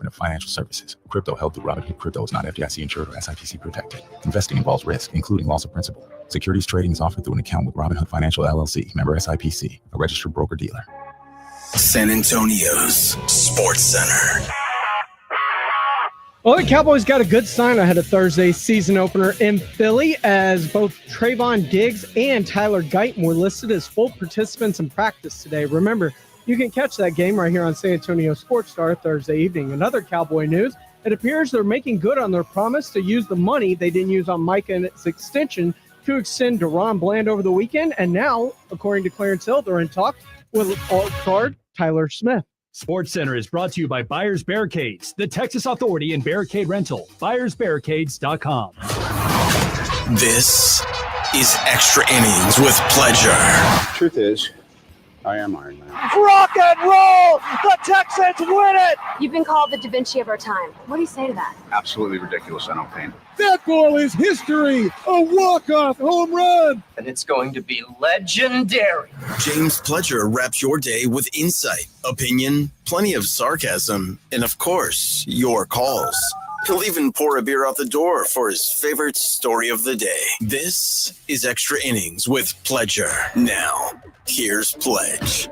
Department of Financial Services. Crypto held through Robinhood Crypto is not FDIC insured or SIPC protected. Investing involves risk, including loss of principal. Securities trading is offered through an account with Robinhood Financial LLC, member SIPC, a registered broker-dealer. San Antonio's Sports Center. Well, the Cowboys got a good sign ahead of Thursday's season opener in Philly, as both Trayvon Diggs and Tyler Guyton were listed as full participants in practice today. Remember, you can catch that game right here on San Antonio Sports Star Thursday evening. Another Cowboy news, it appears they're making good on their promise to use the money they didn't use on Micah and its extension to extend DaRon Bland over the weekend. And now, according to Clarence Hill, they're in talks with alt guard Tyler Smith. Sports Center is brought to you by Buyers Barricades, the Texas Authority in Barricade Rental. BuyersBarricades.com. This is Extra Innings with Pleasure. Truth is, I am Iron Man. Rock and roll! The Texans win it! You've been called the Da Vinci of our time. What do you say to that? Absolutely ridiculous. I don't paint. That goal is history! A walk-off home run! And it's going to be legendary. James Pledger wraps your day with insight, opinion, plenty of sarcasm, and of course, your calls. He'll even pour a beer out the door for his favorite story of the day. This is Extra Innings with Pledger. Now, here's Pledge.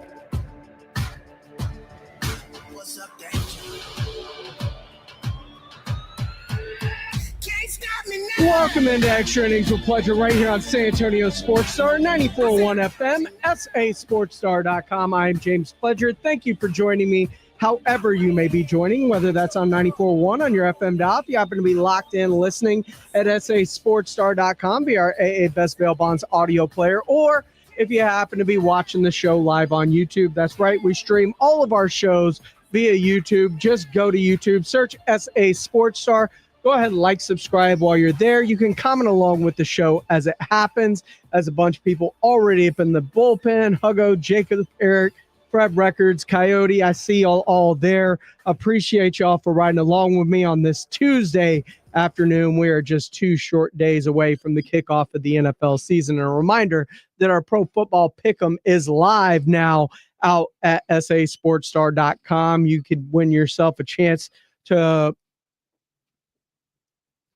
Welcome into Extra Innings with Pleasure right here on San Antonio Sports Star, 94.1 FM, sasportstar.com. I am James Pledger. Thank you for joining me however you may be joining, whether that's on 94.1 on your FM dial, if you happen to be locked in listening at sasportstar.com via our AA Best Bail Bonds audio player, or if you happen to be watching the show live on YouTube. That's right, we stream all of our shows via YouTube. Just go to YouTube, search SA Sports Star. Go ahead and like, subscribe while you're there. You can comment along with the show as it happens, as a bunch of people already up in the bullpen. Huggo, Jacob, Eric, Fred Records, Coyote, I see y'all all there. Appreciate y'all for riding along with me on this Tuesday afternoon. We are just 2 short days away from the kickoff of the NFL season. And a reminder that our Pro Football Pick'em is live now out at sasportstar.com. You could win yourself a chance to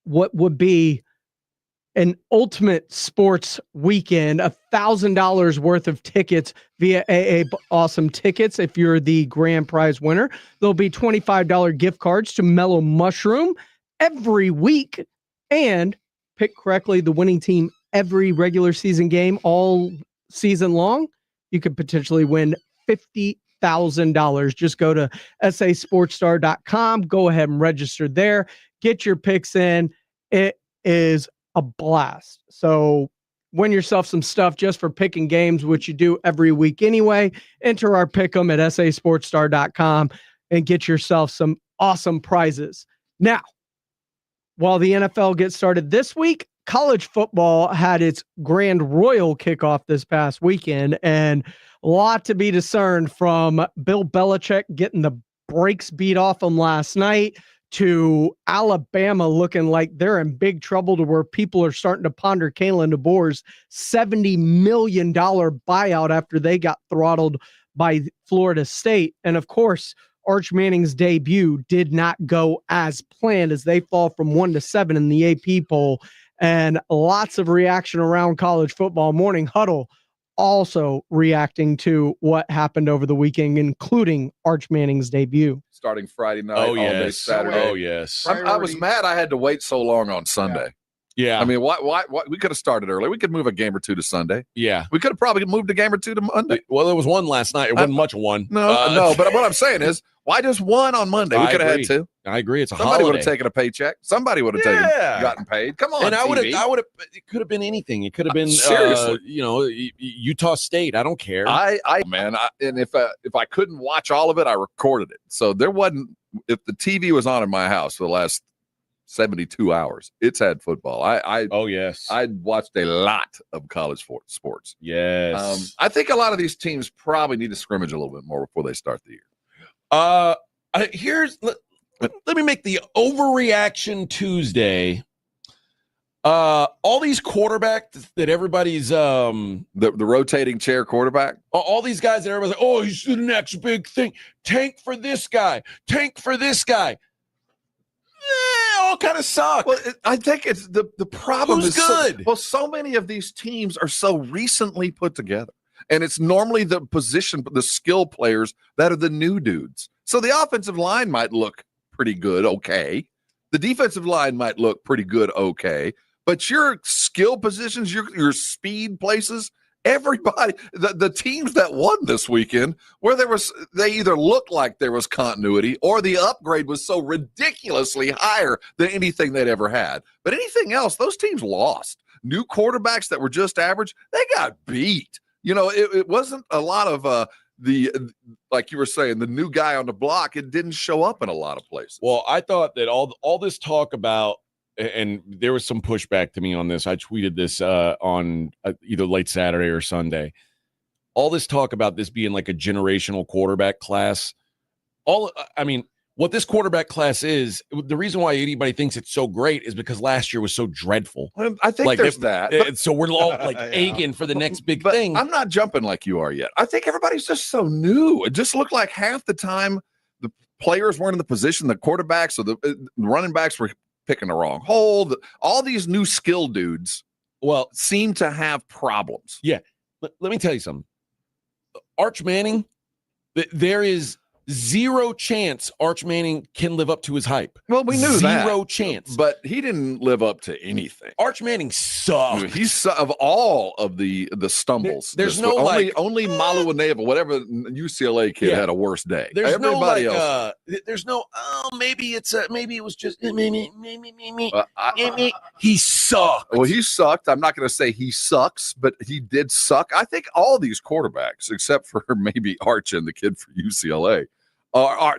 what would be an ultimate sports weekend, $1,000 worth of tickets via AA Awesome Tickets. If you're the grand prize winner, there'll be $25 gift cards to Mellow Mushroom every week, and pick correctly the winning team every regular season game all season long. You could potentially win $50,000. Just go to sasportstar.com. Go ahead and register there. Get your picks in. It is a blast. So win yourself some stuff just for picking games, which you do every week anyway. Enter our pick'em at sasportstar.com and get yourself some awesome prizes. Now, while the NFL gets started this week, college football had its Grand Royal kickoff this past weekend, and a lot to be discerned from Bill Belichick getting the brakes beat off him last night to Alabama looking like they're in big trouble, to where people are starting to ponder Kalen DeBoer's $70 million buyout after they got throttled by Florida State. And of course, Arch Manning's debut did not go as planned, as they fall from 1 to 7 in the AP poll. And lots of reaction around college football. Morning Huddle also reacting to what happened over the weekend, including Arch Manning's debut. Starting Friday night, all day Saturday. Oh, yes. I was mad I had to wait so long on Sunday. Yeah. I mean, why we could have started early. We could move a game or two to Sunday. Yeah. We could have probably moved a game or two to Monday. Well, there was one last night. It wasn't much of one. No, but what I'm saying is, why just one on Monday? We could have had two. I agree. It's a Somebody holiday. would have taken a paycheck. Somebody would have gotten paid. Come on, and I would TV. have. It could have been anything. It could have been seriously, Utah State. I don't care. And if I couldn't watch all of it, I recorded it. So there wasn't. If the TV was on in my house for the last 72 hours, it's had football. Oh yes, I watched a lot of college sports. Yes. I think a lot of these teams probably need to scrimmage a little bit more before they start the year. Let me make the overreaction Tuesday. All these quarterbacks that everybody's the rotating chair quarterback. All these guys that everybody's like, oh, he's the next big thing. Tank for this guy. Tank for this guy. all kind of suck. Well, I think it's the problem Who's is good? So many of these teams are so recently put together, and it's normally the skill players that are the new dudes. So the offensive line might look pretty good, okay. The defensive line might look pretty good, okay. But your skill positions, your speed places, everybody, the teams that won this weekend, where they either looked like there was continuity or the upgrade was so ridiculously higher than anything they'd ever had. But anything else, those teams lost. New quarterbacks that were just average, they got beat. It wasn't a lot of like you were saying, the new guy on the block. It didn't show up in a lot of places. Well, I thought that all this talk about, and there was some pushback to me on this. I tweeted this on either late Saturday or Sunday. All this talk about this being like a generational quarterback class. What this quarterback class is, the reason why anybody thinks it's so great is because last year was so dreadful. I think there's that. So we're all like aching for the next big thing. I'm not jumping like you are yet. I think everybody's just so new. It just looked like half the time the players weren't in the position, the quarterbacks or the running backs were picking the wrong hole. All these new skill dudes seem to have problems. Yeah. Let me tell you something. Arch Manning, there is zero chance Arch Manning can live up to his hype. Well, we knew that. Zero chance. But he didn't live up to anything. Arch Manning sucked. He's of all of the stumbles. There's no only Malu and Neva, whatever UCLA kid had a worse day. There's Everybody no else. There's no maybe it was just maybe. He sucked. Well, he sucked. I'm not going to say he sucks, but he did suck. I think all these quarterbacks, except for maybe Arch and the kid for UCLA, I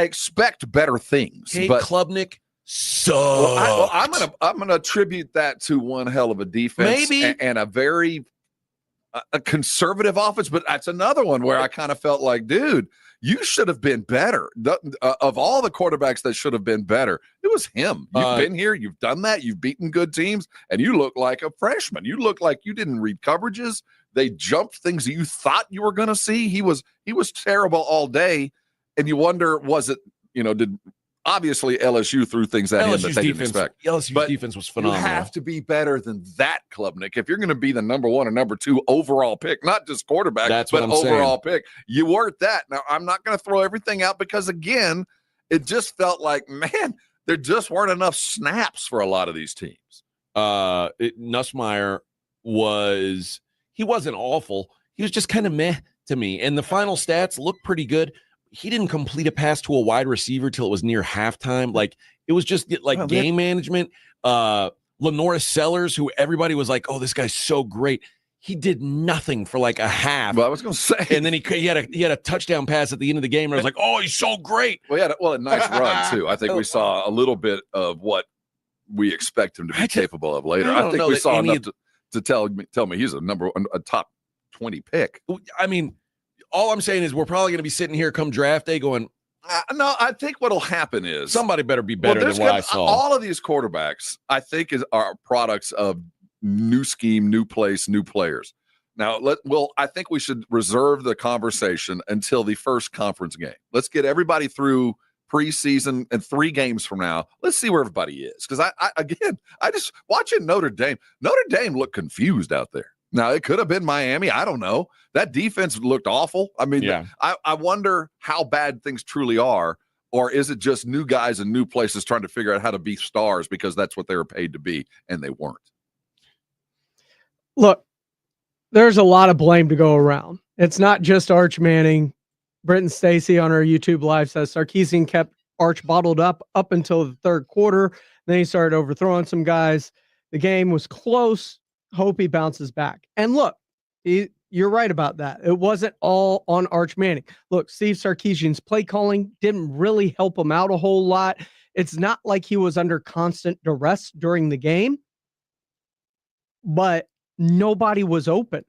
expect better things. Kate but Klubnik sucked. I'm gonna attribute that to one hell of a defense, maybe, and a very a conservative offense. But that's another one where I kind of felt like, dude, you should have been better. Of all the quarterbacks that should have been better, it was him. You've been here, you've done that, you've beaten good teams, and you look like a freshman. You look like you didn't read coverages. They jumped things that you thought you were going to see. He was terrible all day. And you wonder, was it, did obviously LSU threw things at him that they didn't expect. LSU's defense was phenomenal. You have to be better than that, Klubnik. If you're going to be the number 1 or number 2 overall pick, not just quarterback, but overall pick, you weren't that. Now, I'm not going to throw everything out because, again, it just felt like, man, there just weren't enough snaps for a lot of these teams. Nussmeier he wasn't awful. He was just kind of meh to me. And the final stats looked pretty good. He didn't complete a pass to a wide receiver till it was near halftime. Like, it was just like game management. Lenora Sellers, who everybody was like, oh, this guy's so great. He did nothing for like a half. Well, I was going to say. And then he had a touchdown pass at the end of the game. And I was like, oh, he's so great. Well, he had a nice run, too. I think we saw a little bit of what we expect him to be capable of later. I think we saw enough to tell me he's a top 20 pick. I mean, all I'm saying is we're probably going to be sitting here come draft day going, no, I think what'll happen is somebody better be better than what I saw. All of these quarterbacks, I think, are products of new scheme, new place, new players. Now, I think we should reserve the conversation until the first conference game. Let's get everybody through preseason, and 3 games from now, let's see where everybody is. Because I just watching Notre Dame. Notre Dame looked confused out there. Now, it could have been Miami. I don't know. That defense looked awful. I mean, I wonder how bad things truly are, or is it just new guys and new places trying to figure out how to be stars because that's what they were paid to be, and they weren't. Look, there's a lot of blame to go around. It's not just Arch Manning. Britton Stacy on our YouTube live says Sarkisian kept Arch bottled up until the third quarter. Then he started overthrowing some guys. The game was close. Hope he bounces back. And look, you're right about that. It wasn't all on Arch Manning. Look, Steve Sarkisian's play calling didn't really help him out a whole lot. It's not like he was under constant duress during the game, but nobody was open.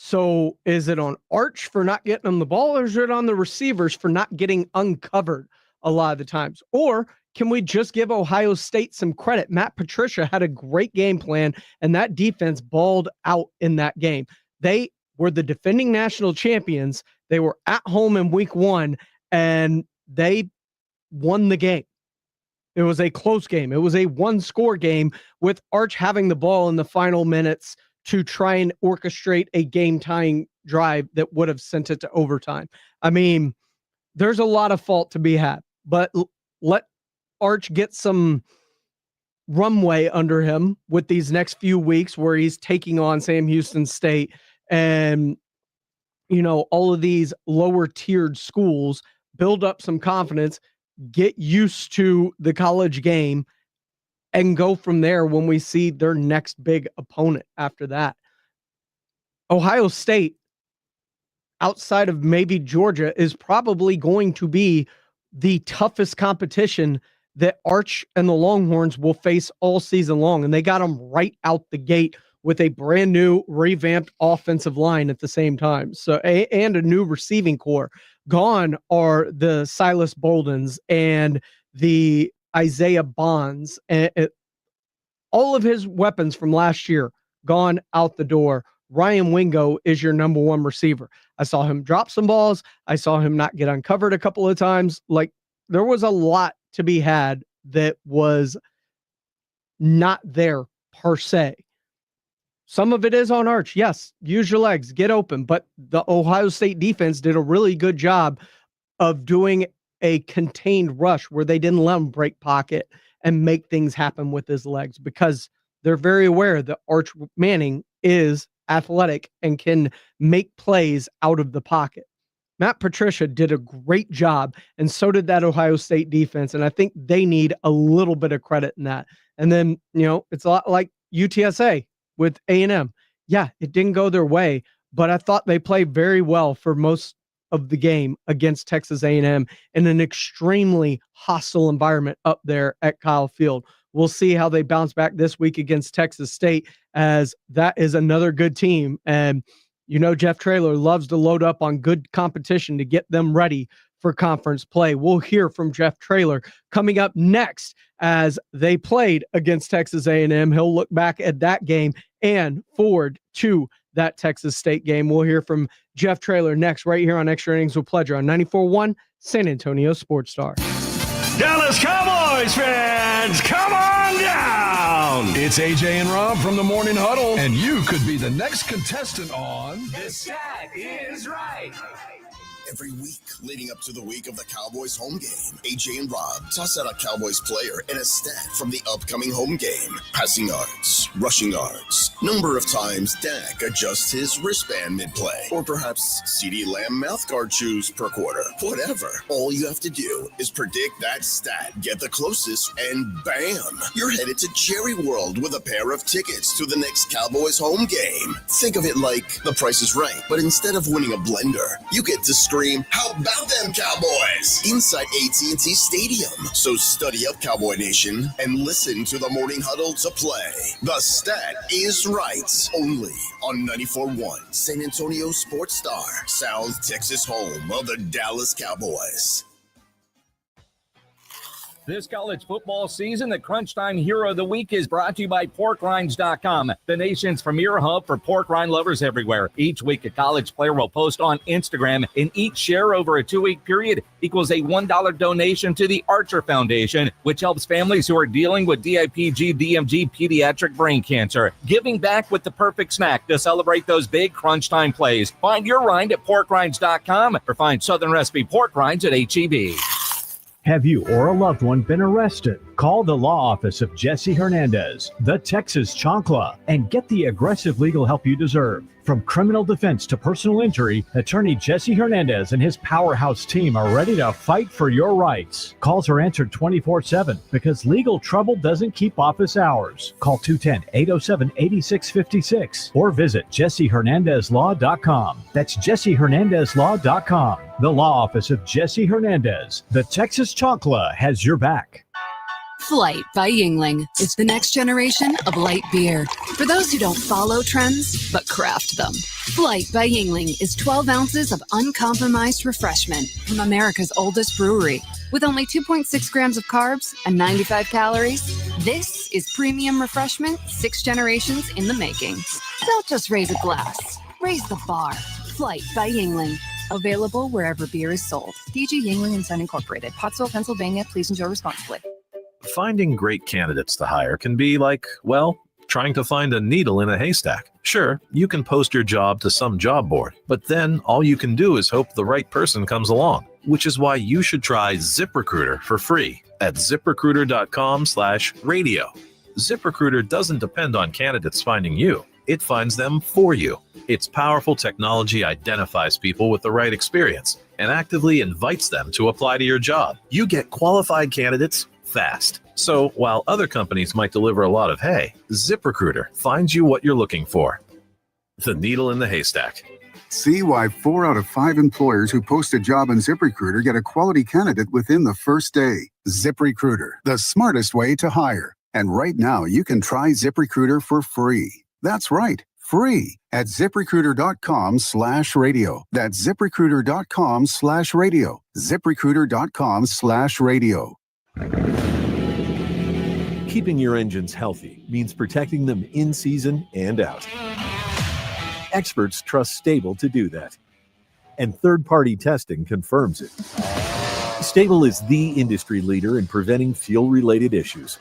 So is it on Arch for not getting him the ball, or is it on the receivers for not getting uncovered a lot of the times? Or can we just give Ohio State some credit? Matt Patricia had a great game plan, and that defense balled out in that game. They were the defending national champions. They were at home in week 1, and they won the game. It was a close game. It was a one-score game with Arch having the ball in the final minutes to try and orchestrate a game-tying drive that would have sent it to overtime. I mean, there's a lot of fault to be had, but let Arch get some runway under him with these next few weeks where he's taking on Sam Houston State and, you know, all of these lower tiered schools, build up some confidence, get used to the college game, and go from there when we see their next big opponent after that. Ohio State, outside of maybe Georgia, is probably going to be the toughest competition that Arch and the Longhorns will face all season long. And they got them right out the gate with a brand new revamped offensive line at the same time. So, and a new receiving core. Gone are the Silas Boldens and the Isaiah Bonds, and all of his weapons from last year gone out the door. Ryan Wingo is your number one receiver. I saw him drop some balls. I saw him not get uncovered a couple of times. Like, there was a lot to be had that was not there per se. Some of it is on Arch. Yes, use your legs, get open. But the Ohio State defense did a really good job of doing a contained rush where they didn't let him break pocket and make things happen with his legs, because they're very aware that Arch Manning is athletic and can make plays out of the pocket. Matt Patricia did a great job, and so did that Ohio State defense, and I think they need a little bit of credit in that. And then, you know, it's a lot like UTSA with A&M. Yeah, it didn't go their way, but I thought they played very well for most of the game against Texas A&M in an extremely hostile environment up there at Kyle Field. We'll see how they bounce back this week against Texas State, as that is another good team. And you know, Jeff Traylor loves to load up on good competition to get them ready for conference play. We'll hear from Jeff Traylor coming up next as they played against Texas A&M. He'll look back at that game and forward to that Texas State game. We'll hear from Jeff Traylor next, right here on Extra Innings with Pleasure on 94.1 San Antonio Sports Star. Dallas Cowboys fans, come on down! It's AJ and Rob from the Morning Huddle, And you could be the next contestant on The Stat Is Right. Every week leading up to the week of the Cowboys home game, AJ and Rob toss out a Cowboys player and a stat from the upcoming home game. Passing yards, rushing yards, number of times Dak adjusts his wristband mid-play, or perhaps CeeDee Lamb mouthguard chews per quarter. Whatever. All you have to do is predict that stat, get the closest, and bam! You're headed to Jerry World with a pair of tickets to the next Cowboys home game. Think of it like The Price is Right, but instead of winning a blender, you get to scream, "How about them Cowboys?" inside AT&T Stadium. So study up, Cowboy Nation, and listen to the Morning Huddle to play. The Stat Is Right, only on 94.1 San Antonio Sports Star, South Texas home of the Dallas Cowboys. This college football season, the Crunch Time Hero of the Week is brought to you by PorkRinds.com, the nation's premier hub for pork rind lovers everywhere. Each week, a college player will post on Instagram, and each share over a 2-week period equals a $1 donation to the Archer Foundation, which helps families who are dealing with DIPG, DMG, pediatric brain cancer. Giving back with the perfect snack to celebrate those big Crunch Time plays. Find your rind at PorkRinds.com or find Southern Recipe Pork Rinds at HEB. Have you or a loved one been arrested? Call the law office of Jesse Hernandez, the Texas Chancla, and get the aggressive legal help you deserve. From criminal defense to personal injury, attorney Jesse Hernandez and his powerhouse team are ready to fight for your rights. Calls are answered 24/7 because legal trouble doesn't keep office hours. Call 210-807-8656 or visit JesseHernandezLaw.com. That's JesseHernandezLaw.com. The law office of Jesse Hernandez, the Texas Chancla, has your back. Flight by Yingling is the next generation of light beer. For those who don't follow trends, but craft them. Flight by Yingling is 12 ounces of uncompromised refreshment from America's oldest brewery. With only 2.6 grams of carbs and 95 calories, this is premium refreshment 6 generations in the making. Don't just raise a glass, raise the bar. Flight by Yingling. Available wherever beer is sold. DG Yingling & Son Incorporated, Pottsville, Pennsylvania. Please enjoy responsibly. Finding great candidates to hire can be like, well, trying to find a needle in a haystack. Sure, you can post your job to some job board, but then all you can do is hope the right person comes along, which is why you should try ZipRecruiter for free at ZipRecruiter.com/radio. ZipRecruiter doesn't depend on candidates finding you. It finds them for you. Its powerful technology identifies people with the right experience and actively invites them to apply to your job. You get qualified candidates fast. So while other companies might deliver a lot of hay, ZipRecruiter finds you what you're looking for. The needle in the haystack. See why 4 out of 5 employers who post a job on ZipRecruiter get a quality candidate within the first day. ZipRecruiter, the smartest way to hire. And right now, you can try ZipRecruiter for free. That's right, free at ZipRecruiter.com/radio. That's ZipRecruiter.com/radio. ZipRecruiter.com/radio. Keeping your engines healthy means protecting them in season and out. Experts trust Stable to do that. And third-party testing confirms it. Stable is the industry leader in preventing fuel-related issues,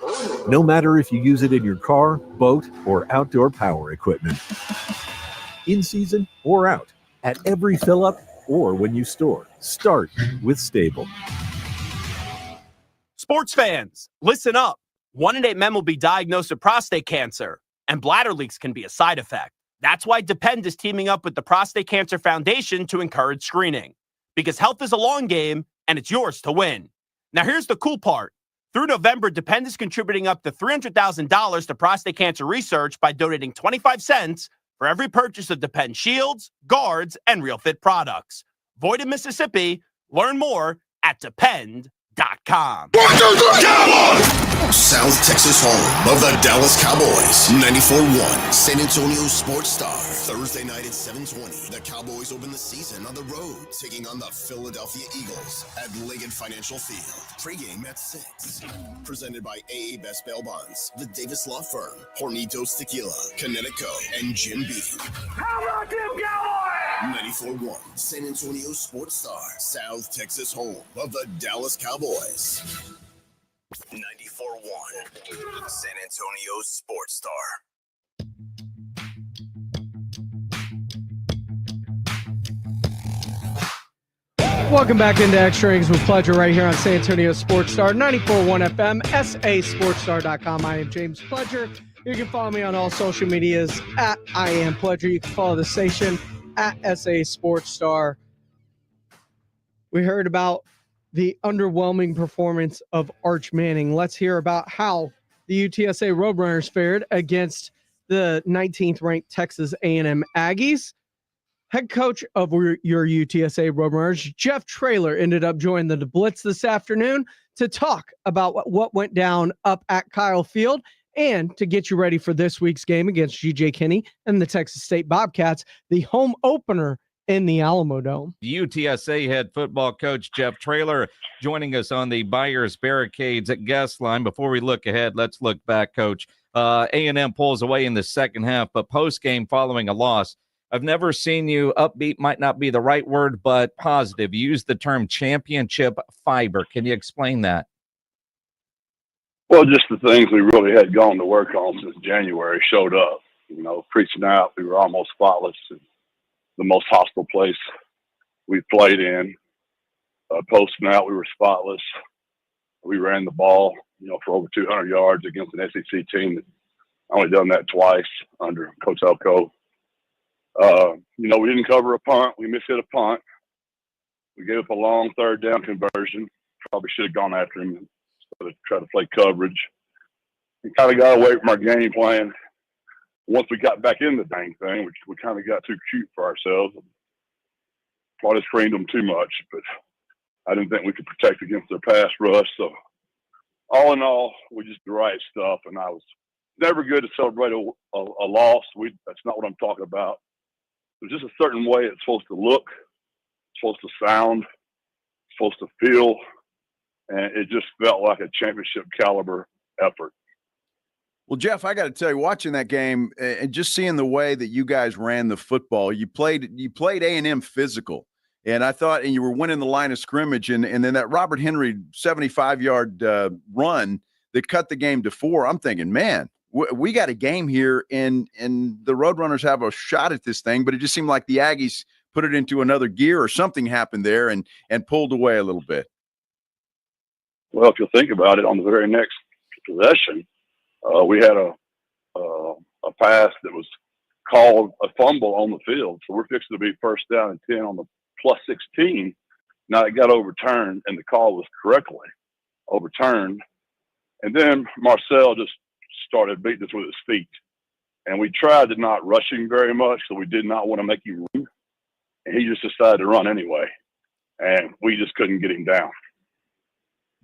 no matter if you use it in your car, boat, or outdoor power equipment. In season or out, at every fill-up or when you store, start with Stable. Sports fans, listen up. 1 in 8 men will be diagnosed with prostate cancer, and bladder leaks can be a side effect. That's why Depend is teaming up with the Prostate Cancer Foundation to encourage screening. Because health is a long game, and it's yours to win. Now here's the cool part. Through November, Depend is contributing up to $300,000 to prostate cancer research by donating 25 cents for every purchase of Depend shields, guards, and Real Fit products. Void in Mississippi. Learn more at Depend.com. South Texas home of the Dallas Cowboys. 94.1 San Antonio Sports Star. Thursday night at 7:20. The Cowboys open the season on the road, taking on the Philadelphia Eagles at Leggett Financial Field. Pre-game at 6. Presented by AA Best Bail Bonds, the Davis Law Firm, Hornitos Tequila, Connecticut, and Jim Beam. How about them Cowboys? 94.1 San Antonio Sports Star. South Texas home of the Dallas Cowboys. 94.1 San Antonio Sports Star. Welcome back into Extra Innings with Pleasure right here on San Antonio Sports Star, 94.1 FM, sasportstar.com. I am James Pledger. You can follow me on all social medias at I am Pledger. You can follow the station at SA Sports Star. We heard about the underwhelming performance of Arch Manning. Let's hear about how the UTSA Roadrunners fared against the 19th ranked Texas A&M Aggies. Head coach of your UTSA Roadrunners, Jeff Traylor, ended up joining the Blitz this afternoon to talk about what went down up at Kyle Field and to get you ready for this week's game against G.J. Kinney and the Texas State Bobcats, the home opener in the Alamo Dome. UTSA head football coach Jeff Traylor joining us on the Buyers Barricades at guest line. Before we look ahead, let's look back, Coach. A&M pulls away in the second half, but post-game following a loss, I've never seen you upbeat, might not be the right word, but positive. You used the term championship fiber. Can you explain that? Well, just the things we really had gone to work on since January showed up. You know, preaching out, we were almost spotless. The most hostile place we played in. Posting out, we were spotless. We ran the ball, for over 200 yards against an SEC team that only done that twice under Coach Elko. We didn't cover a punt. We mishit a punt. We gave up a long third down conversion. Probably should have gone after him instead of try to play coverage. We kind of got away from our game plan. Once we got back in the dang thing, we kind of got too cute for ourselves. Probably screened them too much, but I didn't think we could protect against their pass rush. So all in all, we just did the right stuff. And I was never good to celebrate a loss. That's not what I'm talking about. There's just a certain way it's supposed to look, it's supposed to sound, it's supposed to feel, and it just felt like a championship caliber effort. Well, Jeff, I got to tell you, watching that game and just seeing the way that you guys ran the football, you played A&M physical, and I thought, and you were winning the line of scrimmage, and then that Robert Henry 75-yard run that cut the game to 4, I'm thinking, man, we got a game here, and the Roadrunners have a shot at this thing, but it just seemed like the Aggies put it into another gear or something happened there and pulled away a little bit. Well, if you'll think about it, on the very next possession, we had a pass that was called a fumble on the field. So we're fixing to be first down and 10 on the plus 16. Now it got overturned, and the call was correctly overturned. And then Marcel just started beating us with his feet. And we tried to not rush him very much, so we did not want to make him run. And he just decided to run anyway. And we just couldn't get him down.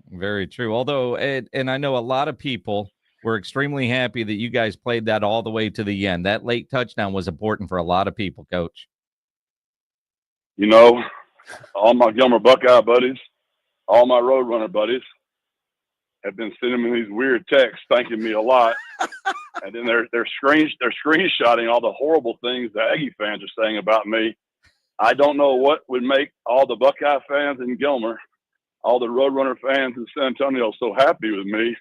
Very true. Although, and I know a lot of people were extremely happy that you guys played that all the way to the end. That late touchdown was important for a lot of people, Coach. You know, all my Gilmer Buckeye buddies, all my Roadrunner buddies have been sending me these weird texts thanking me a lot. And then they're screenshotting all the horrible things the Aggie fans are saying about me. I don't know what would make all the Buckeye fans in Gilmer, all the Roadrunner fans in San Antonio so happy with me,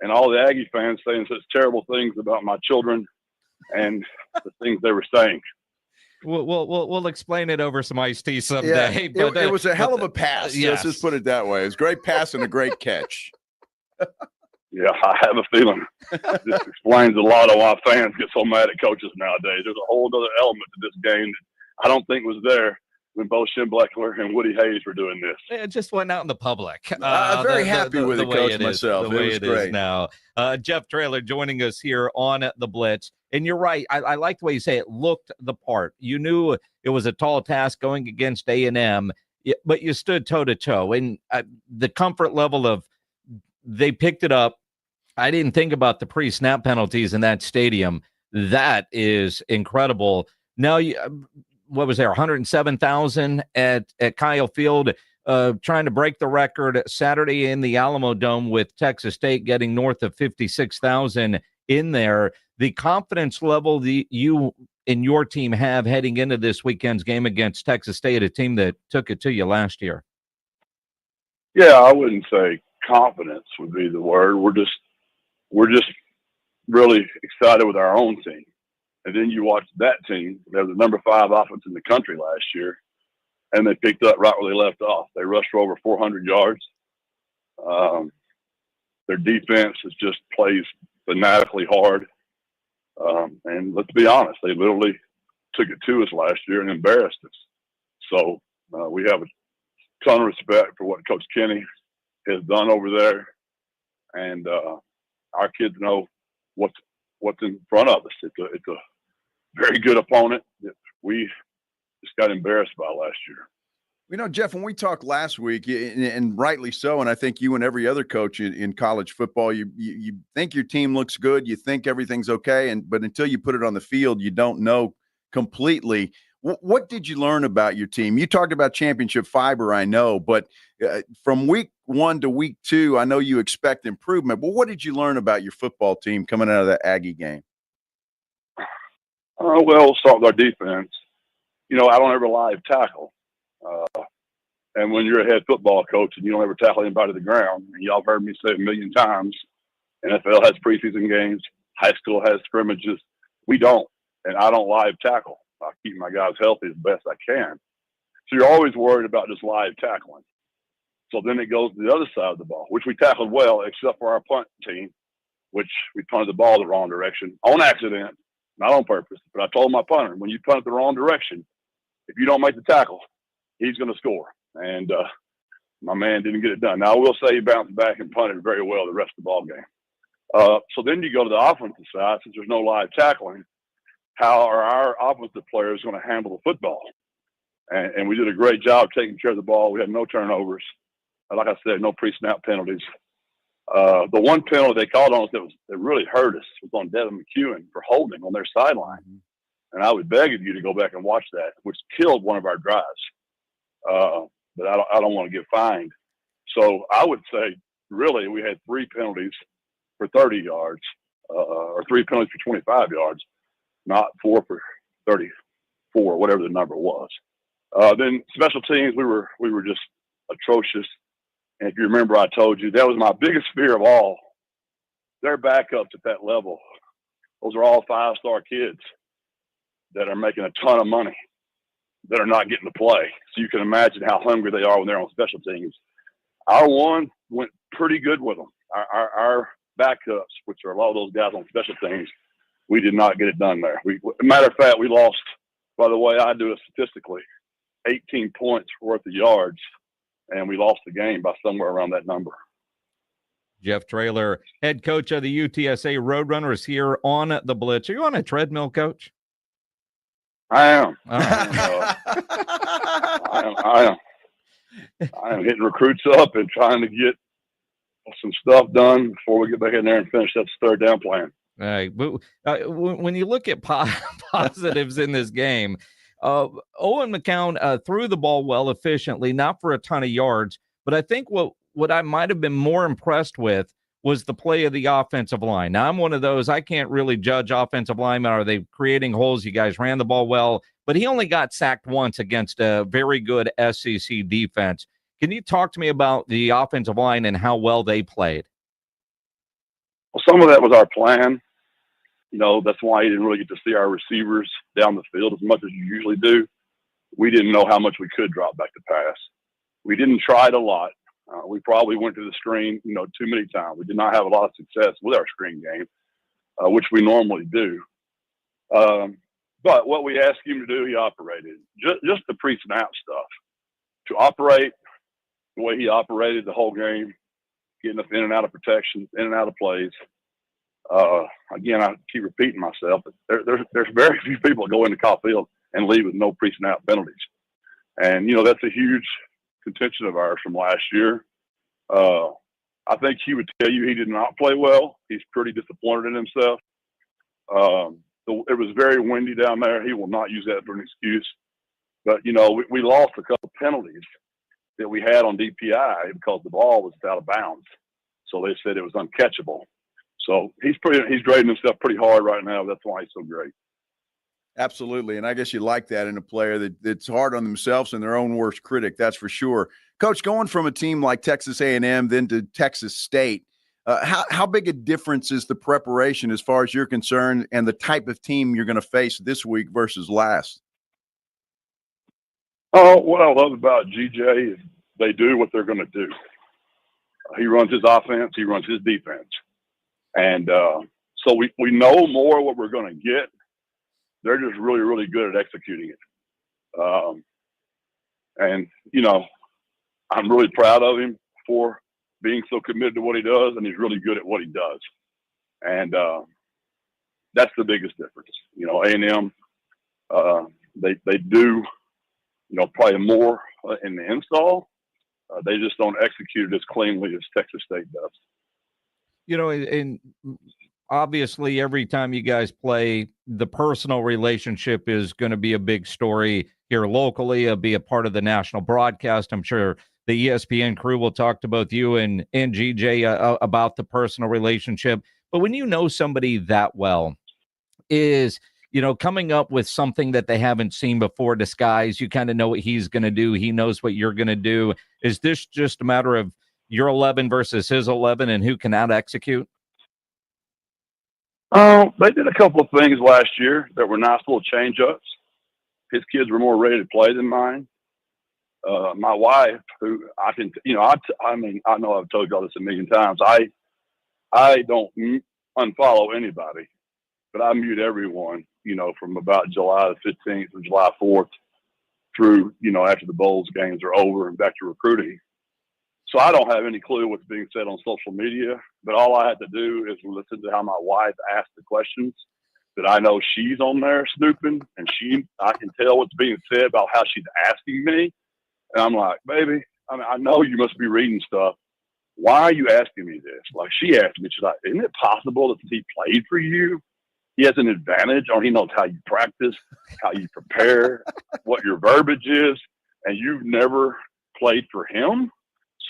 and all the Aggie fans saying such terrible things about my children and the things they were saying. We'll explain it over some iced tea someday. Yeah, but it was a hell of a pass. Yes. Let's just put it that way. It was a great pass and a great catch. Yeah, I have a feeling this explains a lot of why fans get so mad at coaches nowadays. There's a whole other element to this game that I don't think was there when Bo Schembechler and Woody Hayes were doing this. It just went out in the public. I'm very happy with the it, way Coach, it myself. Is, the way it was it great. is now. Jeff Traylor joining us here on The Blitz. And you're right. I like the way you say it looked the part. You knew it was a tall task going against A&M, but you stood toe-to-toe. And the comfort level of they picked it up. I didn't think about the pre-snap penalties in that stadium. That is incredible. Now, what was there, 107,000 at Kyle Field, trying to break the record Saturday in the Alamo Dome with Texas State getting north of 56,000 in there. The confidence level you and your team have heading into this weekend's game against Texas State, a team that took it to you last year. Yeah, I wouldn't say confidence would be the word. We're just really excited with our own team. And then you watch that team. They were the number 5 offense in the country last year, and they picked up right where they left off. They rushed for over 400 yards. Their defense just plays fanatically hard. And let's be honest, they literally took it to us last year and embarrassed us. So we have a ton of respect for what Coach Kenny has done over there. And our kids know what's in front of us. It's a very good opponent that we just got embarrassed by last year. You know, Jeff, when we talked last week, and rightly so, and I think you and every other coach in college football, you think your team looks good, you think everything's okay, but until you put it on the field, you don't know completely. What did you learn about your team? You talked about championship fiber, I know, but from week 1 to week 2, I know you expect improvement. But what did you learn about your football team coming out of that Aggie game? Well, we'll start with our defense. You know, I don't ever live tackle. And when you're a head football coach and you don't ever tackle anybody to the ground, and y'all have heard me say it a million times, NFL has preseason games, high school has scrimmages. We don't, and I don't live tackle. I keep my guys healthy as best I can. So you're always worried about just live tackling. So then it goes to the other side of the ball, which we tackled well, except for our punt team, which we punted the ball the wrong direction on accident, not on purpose. But I told my punter, when you punt it the wrong direction, if you don't make the tackle, he's going to score. And my man didn't get it done. Now, I will say he bounced back and punted very well the rest of the ball game. So then you go to the offensive side, since there's no live tackling. How are our offensive players going to handle the football? And we did a great job taking care of the ball. We had no turnovers. Like I said, no pre-snap penalties. The one penalty they called on us that really hurt us was on Devin McEwen for holding on their sideline. And I would beg of you to go back and watch that, which killed one of our drives. But I don't want to get fined. So I would say, really, we had 3 penalties for 30 yards, or 3 penalties for 25 yards, not 4 for 34, whatever the number was. Then special teams, we were just atrocious. And if you remember, I told you that was my biggest fear of all their backups at that level, those are all 5-star kids that are making a ton of money that are not getting to play. So you can imagine how hungry they are when they're on special teams. Our one went pretty good with them. Our backups, which are a lot of those guys on special teams, we did not get it done there. Matter of fact, we lost, by the way I do it statistically, 18 points worth of yards, and we lost the game by somewhere around that number. Jeff Traylor, head coach of the UTSA Roadrunners, here on the Blitz. Are you on a treadmill, Coach? I am. Oh. I am hitting recruits up and trying to get some stuff done before we get back in there and finish that third down plan. All right. But, when you look at positives in this game, Owen McCown threw the ball well efficiently, not for a ton of yards, but I think what I might have been more impressed with was the play of the offensive line. Now, I'm one of those, I can't really judge offensive linemen. Are they creating holes? You guys ran the ball well, but he only got sacked once against a very good SEC defense. Can you talk to me about the offensive line and how well they played? Well, some of that was our plan. You know, that's why you didn't really get to see our receivers down the field as much as you usually do. We didn't know how much we could drop back to pass. We didn't try it a lot. We probably went to the screen, too many times. We did not have a lot of success with our screen game, which we normally do. But what we asked him to do, he operated. Just the pre-snap stuff. To operate the way he operated the whole game, getting us in and out of protections, in and out of plays. Again, I keep repeating myself, but there's very few people that go into Kyle Field and leave with no pre-snap penalties. And, that's a huge contention of ours from last year. I think he would tell you he did not play well. He's pretty disappointed in himself. It was very windy down there. He will not use that for an excuse. But, we lost a couple penalties that we had on DPI because the ball was out of bounds. So they said it was uncatchable. So he's grading himself pretty hard right now. That's why he's so great. Absolutely. And I guess you like that in a player that's hard on themselves and their own worst critic. That's for sure. Coach, going from a team like Texas A&M then to Texas State, how big a difference is the preparation as far as you're concerned and the type of team you're going to face this week versus last? Oh, what I love about GJ is they do what they're going to do. He runs his offense. He runs his defense. And so we know more what we're going to get. They're just really, really good at executing it. And, I'm really proud of him for being so committed to what he does, and he's really good at what he does. And that's the biggest difference. A&M, they do, probably more in the install. They just don't execute it as cleanly as Texas State does. And obviously every time you guys play, the personal relationship is going to be a big story here locally. It'll be a part of the national broadcast. I'm sure the ESPN crew will talk to both you and GJ about the personal relationship. But when you know somebody that well, is coming up with something that they haven't seen before disguised, you kind of know what he's going to do. He knows what you're going to do. Is this just a matter of your 11 versus his 11 and who can out execute? They did a couple of things last year that were nice little change ups. His kids were more ready to play than mine. My wife, who I can, I know I've told y'all this a million times. I don't unfollow anybody, but I mute everyone, from about July the 15th or July 4th through, after the Bowls games are over and back to recruiting. So I don't have any clue what's being said on social media, but all I have to do is listen to how my wife asks the questions that I know she's on there snooping, and I can tell what's being said about how she's asking me. And I'm like, baby, I know you must be reading stuff. Why are you asking me this? Like, she asked me, she's like, isn't it possible that he played for you? He has an advantage he knows how you practice, how you prepare, what your verbiage is, and you've never played for him.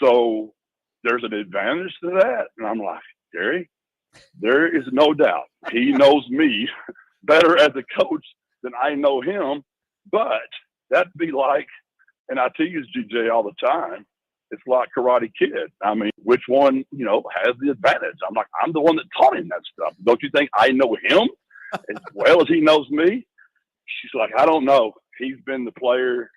So there's an advantage to that. And I'm like, Gary, there is no doubt. He knows me better as a coach than I know him. But that'd be like, and I tease GJ all the time, it's like Karate Kid. I mean, which one, has the advantage? I'm like, I'm the one that taught him that stuff. Don't you think I know him as well as he knows me? She's like, I don't know. He's been the player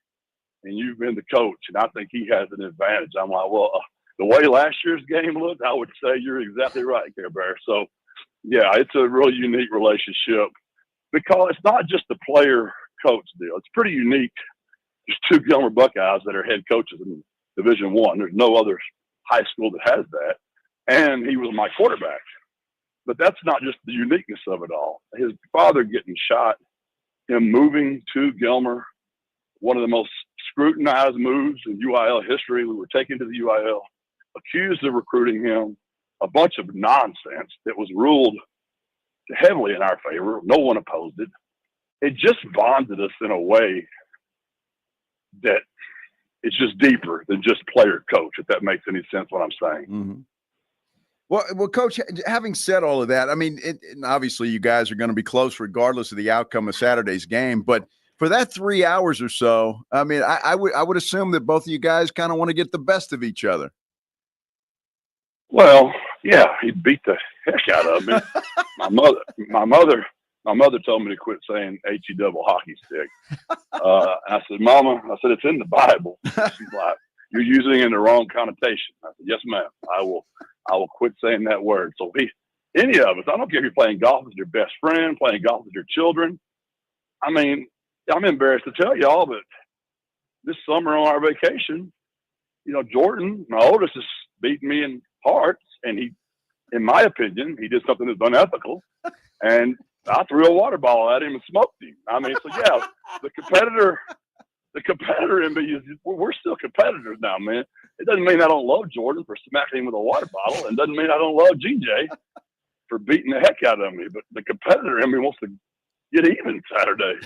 and you've been the coach, and I think he has an advantage. I'm like, well, the way last year's game looked, I would say you're exactly right, Care Bear. So, yeah, it's a really unique relationship because it's not just the player-coach deal. It's pretty unique. There's 2 Gilmer Buckeyes that are head coaches in Division I. There's no other high school that has that. And he was my quarterback. But that's not just the uniqueness of it all. His father getting shot, him moving to Gilmer, one of the most scrutinized moves in UIL history. We were taken to the UIL, accused of recruiting him, a bunch of nonsense that was ruled heavily in our favor. No one opposed it. It just bonded us in a way that it's just deeper than just player coach, if that makes any sense what I'm saying. Mm-hmm. Well, Coach, having said all of that, I mean, and obviously you guys are going to be close regardless of the outcome of Saturday's game, but for that 3 hours or so, I mean, I would assume that both of you guys kind of want to get the best of each other. Well, yeah, he beat the heck out of me. My mother told me to quit saying HE double hockey stick. I said, Mama, it's in the Bible. She's like, you're using it in the wrong connotation. I said, yes, ma'am. I will quit saying that word. So any of us, I don't care if you're playing golf with your best friend, playing golf with your children. I mean, I'm embarrassed to tell y'all, but this summer on our vacation, Jordan, my oldest, is beating me in hearts, and he, in my opinion, he did something that's unethical, and I threw a water ball at him and smoked him. I mean, so yeah, the competitor in me is, we're still competitors now, man. It doesn't mean I don't love Jordan for smacking him with a water bottle, and doesn't mean I don't love GJ for beating the heck out of me, but the competitor in me wants to get even Saturday.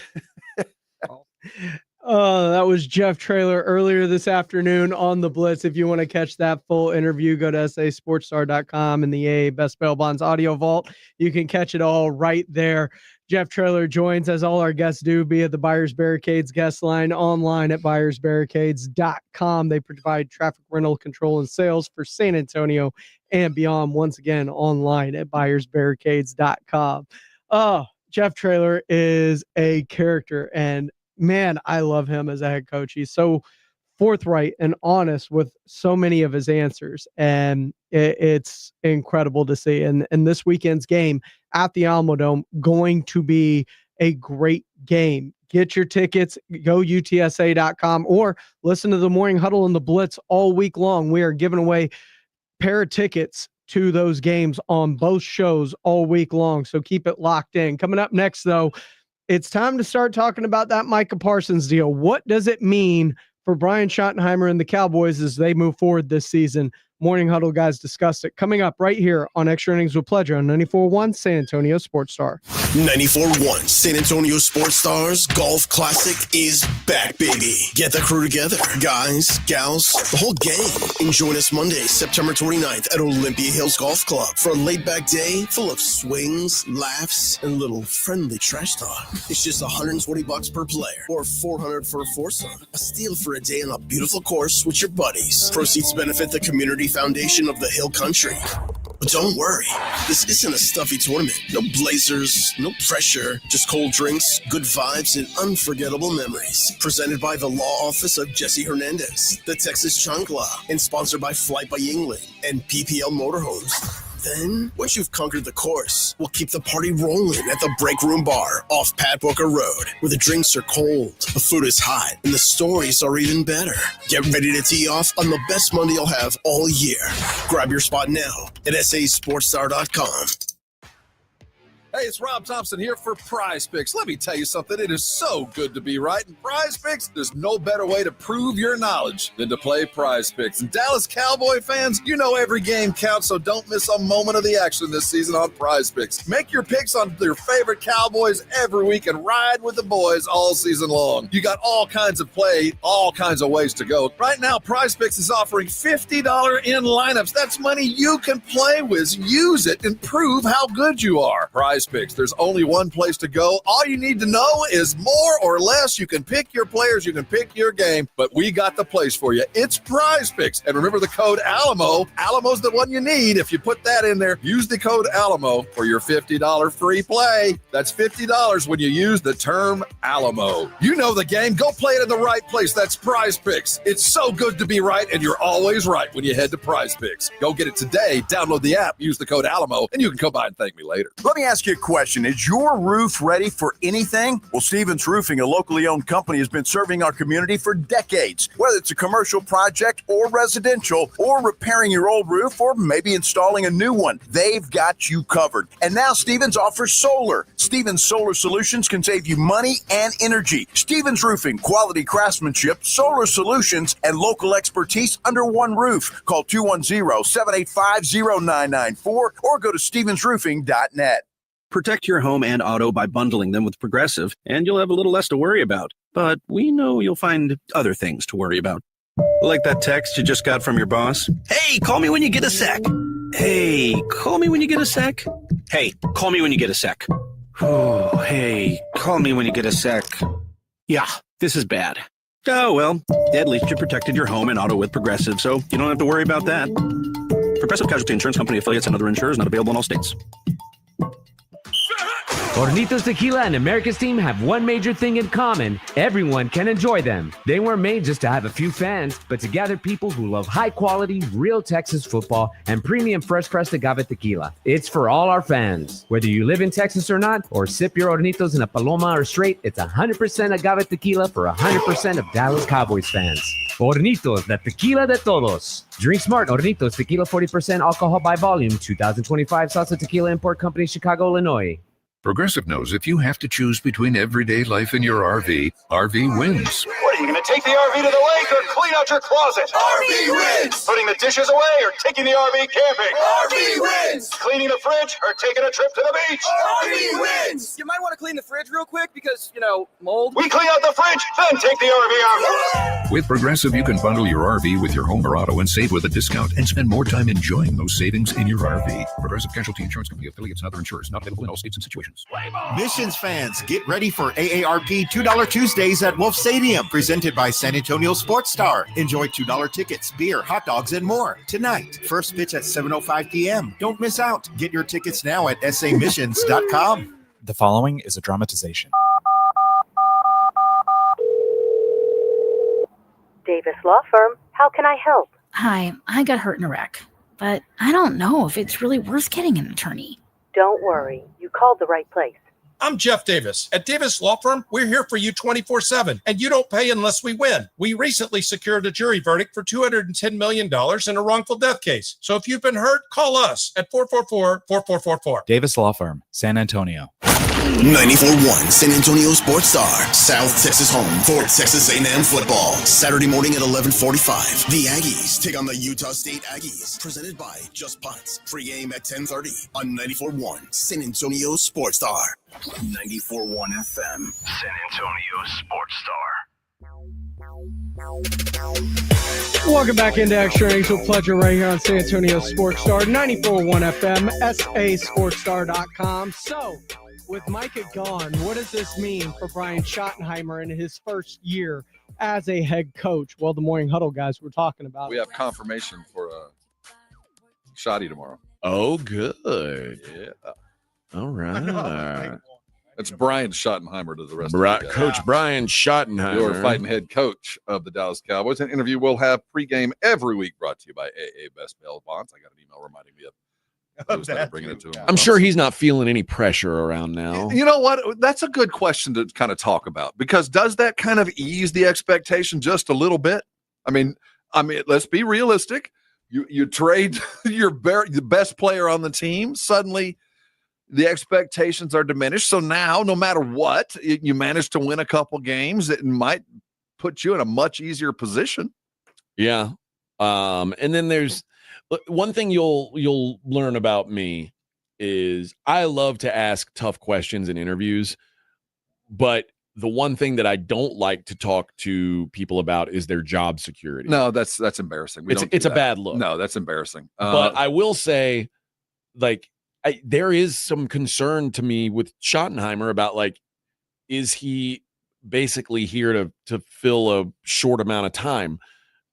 That was Jeff Traylor earlier this afternoon on the Blitz. If you want to catch that full interview, go to sasportstar.com in the AA Best Bail Bonds audio vault. You can catch it all right there. Jeff Traylor joins, as all our guests do, via the Buyers Barricades guest line online at buyersbarricades.com. They provide traffic rental control and sales for San Antonio and beyond. Once again, online at buyersbarricades.com. Oh, Jeff Traylor is a character, and man, I love him as a head coach. He's so forthright and honest with so many of his answers, and it's incredible to see. And this weekend's game at the Alamodome going to be a great game. Get your tickets, go UTSA.com, or listen to the Morning Huddle and the Blitz all week long. We are giving away pair of tickets to those games on both shows all week long, so keep it locked in. Coming up next, though, it's time to start talking about that Micah Parsons deal. What does it mean for Brian Schottenheimer and the Cowboys as they move forward this season? Morning Huddle guys discussed it. Coming up right here on Extra Innings with Pleasure on 94.1 San Antonio Sports Star. 94.1 San Antonio Sports Stars Golf Classic is back, baby. Get the crew together. Guys, gals, the whole gang. And join us Monday, September 29th at Olympia Hills Golf Club for a laid-back day full of swings, laughs, and a little friendly trash talk. It's just $120 per player or $400 for a foursome. A steal for a day on a beautiful course with your buddies. Proceeds benefit the Community Foundation of the Hill Country. But don't worry, this isn't a stuffy tournament. No blazers, no pressure, just cold drinks, good vibes, and unforgettable memories. Presented by the Law Office of Jesse Hernandez, the Texas Chancla, and sponsored by Flight by Yingling and PPL Motorhomes. Then, once you've conquered the course, we'll keep the party rolling at the Break Room Bar off Pat Booker Road, where the drinks are cold, the food is hot, and the stories are even better. Get ready to tee off on the best Monday you'll have all year. Grab your spot now at sasportstar.com. Hey, it's Rob Thompson here for Prize Picks. Let me tell you something. It is so good to be right. In Prize Picks, there's no better way to prove your knowledge than to play Prize Picks. And Dallas Cowboy fans, you know every game counts, so don't miss a moment of the action this season on Prize Picks. Make your picks on your favorite Cowboys every week and ride with the boys all season long. You got all kinds of play, all kinds of ways to go. Right now, Prize Picks is offering $50 in lineups. That's money you can play with. Use it and prove how good you are. Prize Picks. There's only one place to go. All you need to know is more or less. You can pick your players, you can pick your game, but we got the place for you. It's Prize Picks. And remember the code Alamo. Alamo's the one you need. If you put that in there, use the code Alamo for your $50 free play. That's $50 when you use the term Alamo. You know the game. Go play it in the right place. That's Prize Picks. It's so good to be right, and you're always right when you head to Prize Picks. Go get it today. Download the app, use the code Alamo, and you can come by and thank me later. Let me ask you a question. Is your roof ready for anything? Well, Stevens Roofing, a locally owned company, has been serving our community for decades. Whether it's a commercial project or residential, or repairing your old roof, or maybe installing a new one, they've got you covered. And now Stevens offers solar. Stevens Solar Solutions can save you money and energy. Stevens Roofing, quality craftsmanship, solar solutions, and local expertise under one roof. Call 210-785-0994 or go to stevensroofing.net. Protect your home and auto by bundling them with Progressive, and you'll have a little less to worry about. But we know you'll find other things to worry about. Like that text you just got from your boss. Hey, call me when you get a sec. Hey, call me when you get a sec. Hey, call me when you get a sec. Oh, hey, call me when you get a sec. Yeah, this is bad. Oh, well, at least you protected your home and auto with Progressive, so you don't have to worry about that. Progressive Casualty Insurance Company, affiliates, and other insurers not available in all states. Hornitos Tequila and America's team have one major thing in common. Everyone can enjoy them. They weren't made just to have a few fans, but to gather people who love high-quality, real Texas football and premium fresh-pressed agave tequila. It's for all our fans. Whether you live in Texas or not, or sip your Hornitos in a Paloma or straight, it's 100% agave tequila for 100% of Dallas Cowboys fans. Hornitos, the tequila de todos. Drink smart. Hornitos Tequila, 40% alcohol by volume. 2025 Salsa Tequila Import Company, Chicago, Illinois. Progressive knows if you have to choose between everyday life and your RV, RV wins. What, are you going to take the RV to the lake or clean out your closet? RV wins! Putting the dishes away or taking the RV camping? RV wins! Cleaning the fridge or taking a trip to the beach? RV wins! You might want to clean the fridge real quick because, mold. We clean out the fridge, then take the RV out. With Progressive, you can bundle your RV with your home or auto and save with a discount and spend more time enjoying those savings in your RV. Progressive Casualty Insurance Company, affiliates, and other insurers not available in all states and situations. Missions fans, get ready for AARP $2 Tuesdays at Wolf Stadium, presented by San Antonio Sports Star. Enjoy $2 tickets, beer, hot dogs, and more tonight. First pitch at 7:05 p.m. Don't miss out. Get your tickets now at samissions.com. The following is a dramatization. Davis Law Firm, how can I help? Hi, I got hurt in a wreck, but I don't know if it's really worth getting an attorney. Don't worry, you called the right place. I'm Jeff Davis. At Davis Law Firm, we're here for you 24/7, and you don't pay unless we win. We recently secured a jury verdict for $210 million in a wrongful death case. So if you've been hurt, call us at 444-4444. Davis Law Firm, San Antonio. 94.1 San Antonio Sports Star, South Texas home for Texas A&M football. Saturday morning at 11:45. The Aggies take on the Utah State Aggies. Presented by Just Pots. Pre-game at 10:30 on 94.1 San Antonio Sports Star. 94.1 FM. San Antonio Sports Star. Welcome back into Extra Innings with Pleasure right here on San Antonio Sports Star, 94.1 FM, sasportstar.com. So, with Micah gone, what does this mean for Brian Schottenheimer in his first year as a head coach? Well, the Morning Huddle guys were talking about We have confirmation for Shotty tomorrow. Oh, good. Yeah. All right. It's Brian Schottenheimer to the rest of the Coach Brian Schottenheimer. Your fighting head coach of the Dallas Cowboys. An interview we'll have pregame every week brought to you by AA Best Bail Bonds. I got an email reminding me of bringing it to him. I'm sure he's not feeling any pressure around now. You know what? That's a good question to kind of talk about, because does that kind of ease the expectation just a little bit? I mean, let's be realistic. You trade the best player on the team, suddenly the expectations are diminished. So now, no matter what, you manage to win a couple games, it might put you in a much easier position. Yeah. And then there's one thing you'll learn about me is I love to ask tough questions in interviews, but the one thing that I don't like to talk to people about is their job security. No, that's embarrassing. It's a bad look. No, that's embarrassing. But I will say, like, there is some concern to me with Schottenheimer about like, is he basically here to fill a short amount of time?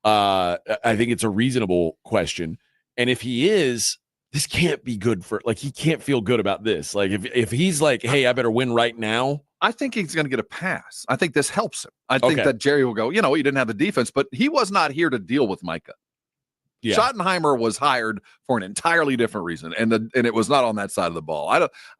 I think it's a reasonable question. And if he is, this can't be good for, like, he can't feel good about this. Like, if he's like, hey, I better win right now. I think he's going to get a pass. I think this helps him. I think that Jerry will go, you didn't have the defense, but he was not here to deal with Micah. Yeah. Schottenheimer was hired for an entirely different reason, and it was not on that side of the ball.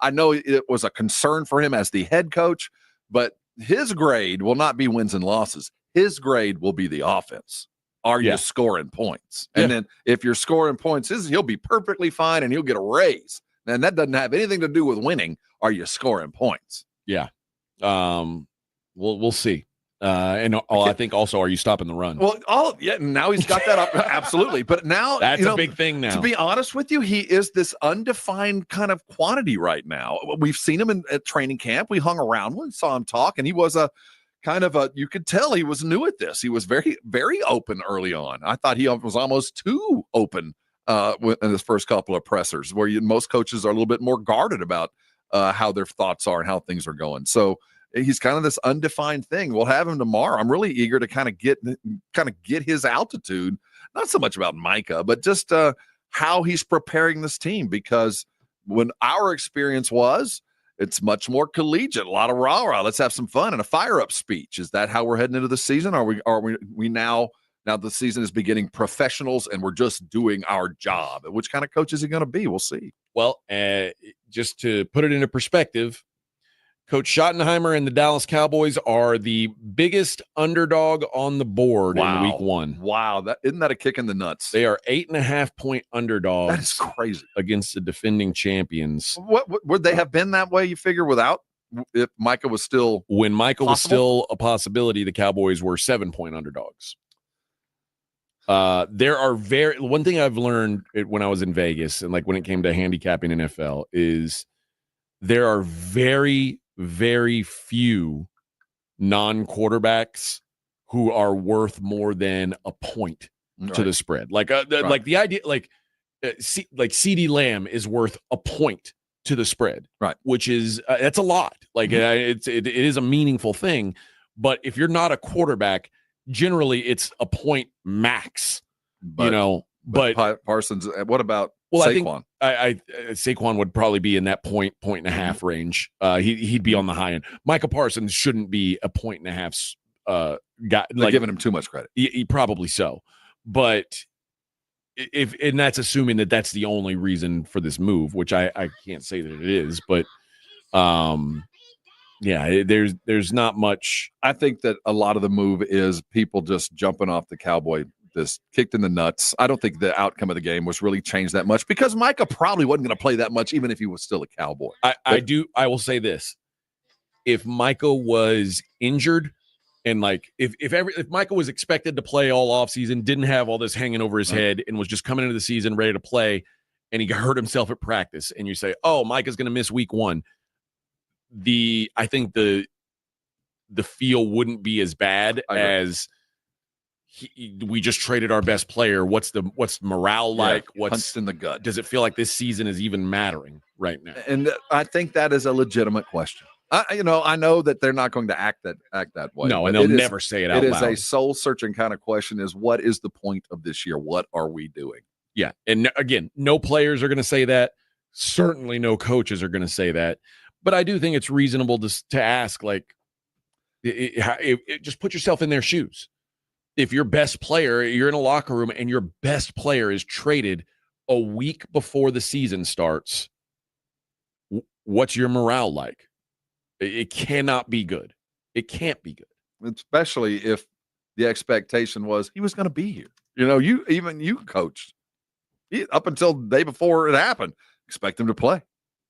I know it was a concern for him as the head coach, but his grade will not be wins and losses. His grade will be the offense. Are you scoring points? And then if you're scoring points, he'll be perfectly fine and he'll get a raise. And that doesn't have anything to do with winning. Are you scoring points? Yeah. We'll see. I think also, are you stopping the run? Well, now he's got that up. Absolutely. But now that's a big thing now. To be honest with you, he is this undefined kind of quantity right now. We've seen him at training camp. We hung around when saw him talk, and he was you could tell he was new at this. He was very, very open early on. I thought he was almost too open in his first couple of pressers, where most coaches are a little bit more guarded about how their thoughts are and how things are going. So he's kind of this undefined thing. We'll have him tomorrow. I'm really eager to kind of get his altitude, not so much about Micah, but just how he's preparing this team, because when our experience was, it's much more collegiate, a lot of rah-rah. Let's have some fun and a fire-up speech. Is that how we're heading into the season? Are we now the season is beginning professionals and we're just doing our job? Which kind of coach is he going to be? We'll see. Well, just to put it into perspective, Coach Schottenheimer and the Dallas Cowboys are the biggest underdog on the board in week 1. Wow. Isn't that a kick in the nuts? They are 8.5-point underdogs. That is crazy. Against the defending champions. What would they have been that way, you figure, if Micah was still When Micah possible? Was still a possibility, the Cowboys were 7-point underdogs. There are one thing I've learned when I was in Vegas, and like when it came to handicapping NFL, is there are very, very few non-quarterbacks who are worth more than a point to the spread. Like like the idea, like CeeDee Lamb is worth a point to the spread, right? Which is that's a lot. Like it is a meaningful thing. But if you're not a quarterback, generally it's a point max. But Parsons. What about Saquon? I think Saquon would probably be in that point and a half range. He'd be on the high end. Micah Parsons shouldn't be a point and a half guy. They're giving him too much credit. He probably so. But and that's assuming that that's the only reason for this move, which I can't say that it is. But there's not much. I think that a lot of the move is people just jumping off the Cowboy. This kicked in the nuts. I don't think the outcome of the game was really changed that much, because Micah probably wasn't going to play that much, even if he was still a Cowboy. I will say this: if Micah was injured, and like if Micah was expected to play all offseason, didn't have all this hanging over his head, and was just coming into the season ready to play, and he hurt himself at practice, and you say, "Oh, Micah's going to miss week 1," I think the feel wouldn't be as bad as. We just traded our best player. What's the morale like? What's in the gut? Does it feel like this season is even mattering right now? And I think that is a legitimate question. I know that they're not going to act that way. No, and they'll never say it out loud. It is a soul-searching kind of question: is what is the point of this year? What are we doing? Yeah, and again, no players are going to say that. Certainly, no coaches are going to say that. But I do think it's reasonable to ask, like, just put yourself in their shoes. If your best player, you're in a locker room and your best player is traded a week before the season starts, what's your morale like? It cannot be good. It can't be good. Especially if the expectation was he was going to be here. You coached up until the day before it happened. Expect him to play.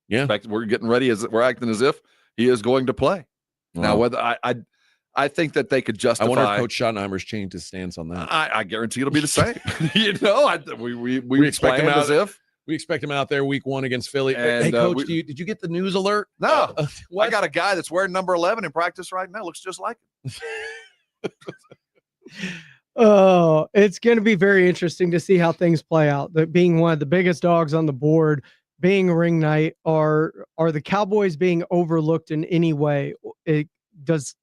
Yeah. We're getting ready we're acting as if he is going to play. Wow. Now, whether I think that they could justify. I wonder if Coach Schottenheimer's changed his stance on that. I guarantee it'll be the same. We expect him out as if we expect him out there week 1 against Philly. And, hey, Coach, did you get the news alert? No, I got a guy that's wearing number 11 in practice right now. Looks just like him. Oh, it's going to be very interesting to see how things play out. Being one of the biggest dogs on the board, being ring night, are the Cowboys being overlooked in any way? Does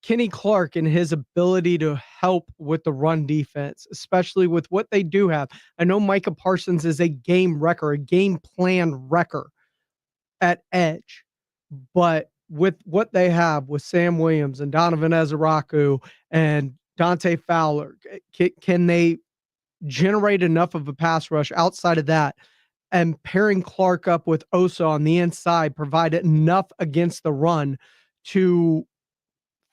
Kenny Clark and his ability to help with the run defense, especially with what they do have? I know Micah Parsons is a game wrecker, a game plan wrecker at edge, but with what they have with Sam Williams and Donovan Ezeraku and Dante Fowler, can they generate enough of a pass rush outside of that? And pairing Clark up with Osa on the inside provide enough against the run to